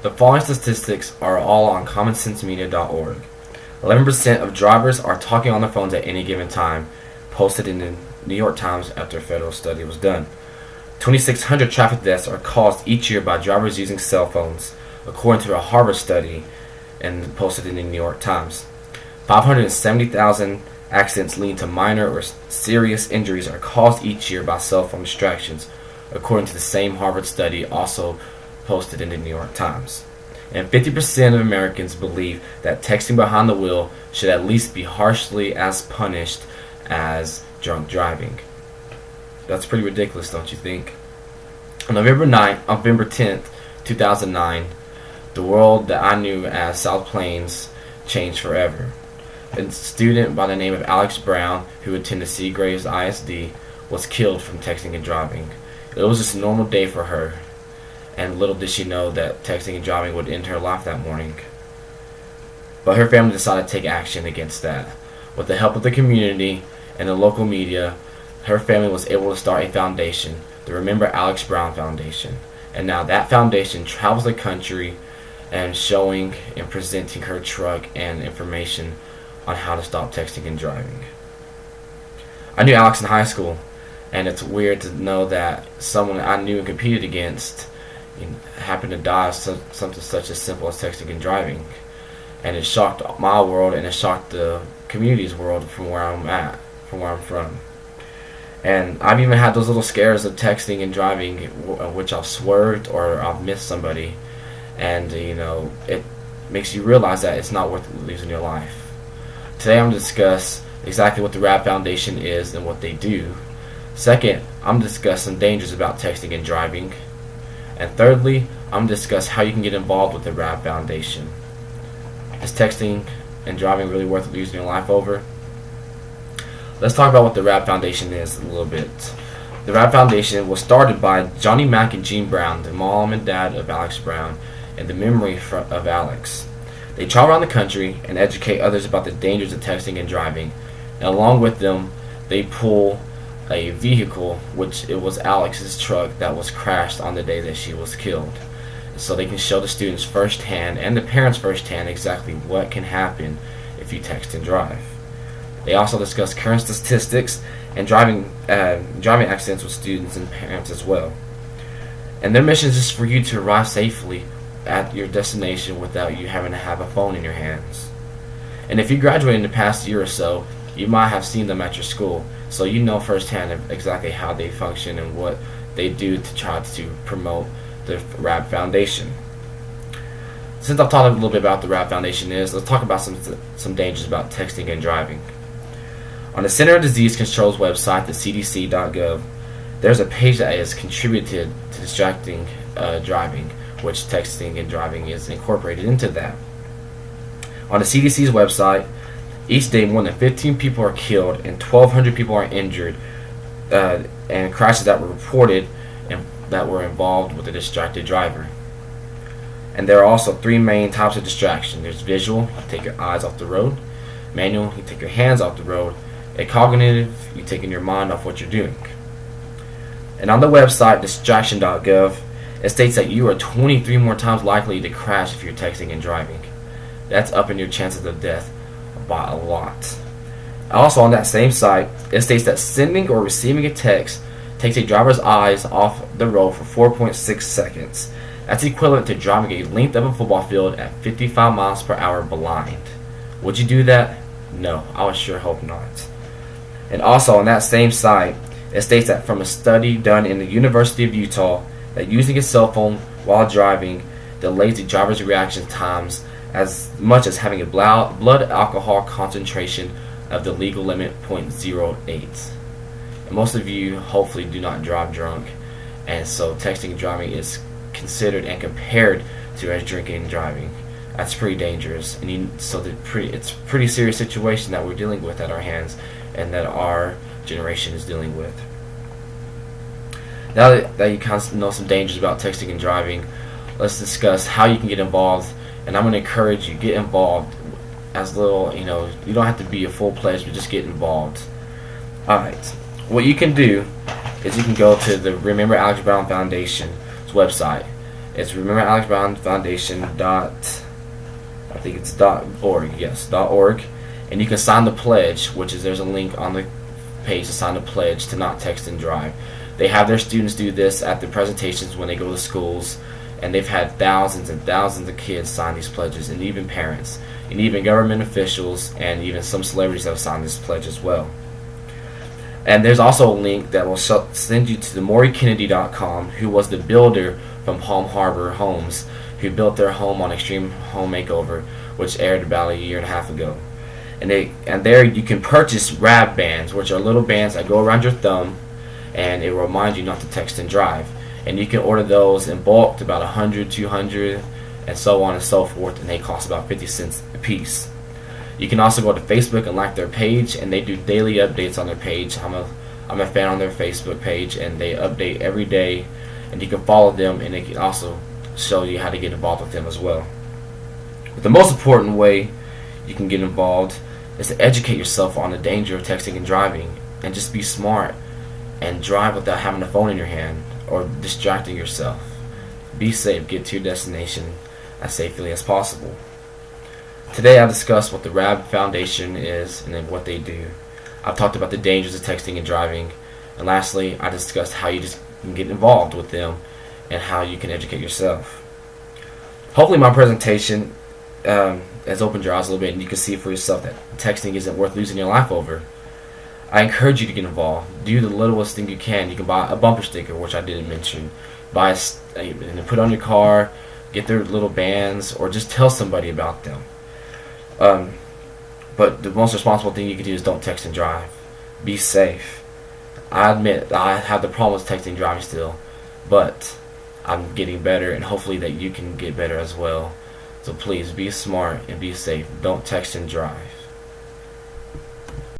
The following statistics are all on commonsensemedia.org. 11% of drivers are talking on their phones at any given time, posted in the New York Times after a federal study was done. 2,600 traffic deaths are caused each year by drivers using cell phones, according to a Harvard study and posted in the New York Times. 570,000 accidents leading to minor or serious injuries are caused each year by cell phone distractions, according to the same Harvard study also posted in the New York Times. And 50% of Americans believe that texting behind the wheel should at least be harshly as punished as drunk driving. That's pretty ridiculous, don't you think? On November 10th, 2009, the world that I knew as South Plains changed forever. A student by the name of Alex Brown, who attended Seagraves ISD, was killed from texting and driving. It was just a normal day for her, and little did she know that texting and driving would end her life that morning. But her family decided to take action against that. With the help of the community and the local media, her family was able to start a foundation, the Remember Alex Brown Foundation. And now that foundation travels the country and showing and presenting her truck and information on how to stop texting and driving. I knew Alex in high school, and it's weird to know that someone I knew and competed against happened to die of something such as simple as texting and driving. And it shocked my world, and it shocked the community's world from where I'm from. And I've even had those little scares of texting and driving, which I've swerved or I've missed somebody, and it makes you realize that it's not worth losing your life. Today I'm going to discuss exactly what the RAB Foundation is and what they do. Second, I'm going to discuss some dangers about texting and driving. And thirdly, I'm going to discuss how you can get involved with the RAB Foundation. Is texting and driving really worth losing your life over? Let's talk about what the RAB Foundation is a little bit. The RAB Foundation was started by Johnny Mack and Jean Brown, the mom and dad of Alex Brown, in the memory of Alex. They travel around the country and educate others about the dangers of texting and driving. And along with them, they pull a vehicle, which it was Alex's truck that was crashed on the day that she was killed. So they can show the students firsthand and the parents firsthand exactly what can happen if you text and drive. They also discuss current statistics and driving accidents with students and parents as well. And their mission is just for you to arrive safely at your destination without you having to have a phone in your hands. And if you graduated in the past year or so, you might have seen them at your school, so you know firsthand exactly how they function and what they do to try to promote the RAB Foundation. Since I've talked a little bit about the RAB Foundation let's talk about some dangers about texting and driving. On the Center of Disease Control's website, the cdc.gov, there's a page that is contributed to distracting driving, which texting and driving is incorporated into that. On the CDC's website, each day more than 15 people are killed and 1,200 people are injured, and crashes that were reported and that were involved with a distracted driver. And there are also three main types of distraction. There's visual, you take your eyes off the road; manual, you take your hands off the road; and cognitive, you taking your mind off what you're doing. And on the website, distraction.gov, it states that you are 23 more times likely to crash if you're texting and driving. That's upping your chances of death by a lot. Also on that same site, it states that sending or receiving a text takes a driver's eyes off the road for 4.6 seconds. That's equivalent to driving a length of a football field at 55 miles per hour blind. Would you do that? No, I would sure hope not. And also on that same site, it states that from a study done in the University of Utah, that using a cell phone while driving delays the driver's reaction times as much as having a blood alcohol concentration of the legal limit 0.08. And most of you hopefully do not drive drunk, and so texting and driving is considered and compared to as drinking and driving. That's pretty dangerous, and it's a pretty serious situation that we're dealing with at our hands and that our generation is dealing with. Now that you kind of know some dangers about texting and driving, let's discuss how you can get involved. And I'm going to encourage you, get involved as little, you don't have to be a full-pledged, but just get involved. Alright, what you can do is you can go to the Remember Alex Brown Foundation's website, It's Remember Alex Brown Foundation dot, I think it's .org, yes, .org. And you can sign the pledge, which is, there's a link on the page to sign the pledge to not text and drive. They have their students do this at the presentations when they go to schools, and they've had thousands and thousands of kids sign these pledges, and even parents, and even government officials, and even some celebrities have signed this pledge as well. And there's also a link that will send you to the MauryKennedy.com, who was the builder from Palm Harbor Homes, who built their home on Extreme Home Makeover, which aired about a year and a half ago. And there you can purchase RAB bands, which are little bands that go around your thumb, and it will remind you not to text and drive. And you can order those in bulk to about 100, 200, and so on and so forth, and they cost about 50 cents a piece. You can also go to Facebook and like their page, and they do daily updates on their page. I'm a fan on their Facebook page, and they update every day, and you can follow them, and they can also show you how to get involved with them as well. But the most important way you can get involved is to educate yourself on the danger of texting and driving, and just be smart and drive without having a phone in your hand or distracting yourself. Be safe, get to your destination as safely as possible. Today I discussed what the RAB Foundation is and then what they do. I've talked about the dangers of texting and driving, and lastly I discussed how you just can get involved with them and how you can educate yourself. Hopefully my presentation has opened your eyes a little bit, and you can see for yourself that texting isn't worth losing your life over. I encourage you to get involved. Do the littlest thing you can. You can buy a bumper sticker, which I didn't mention. And put on your car, get their little bands, or just tell somebody about them. But the most responsible thing you can do is don't text and drive. Be safe. I admit I have the problem with texting and driving still, but I'm getting better, and hopefully that you can get better as well. So please be smart and be safe. Don't text and drive.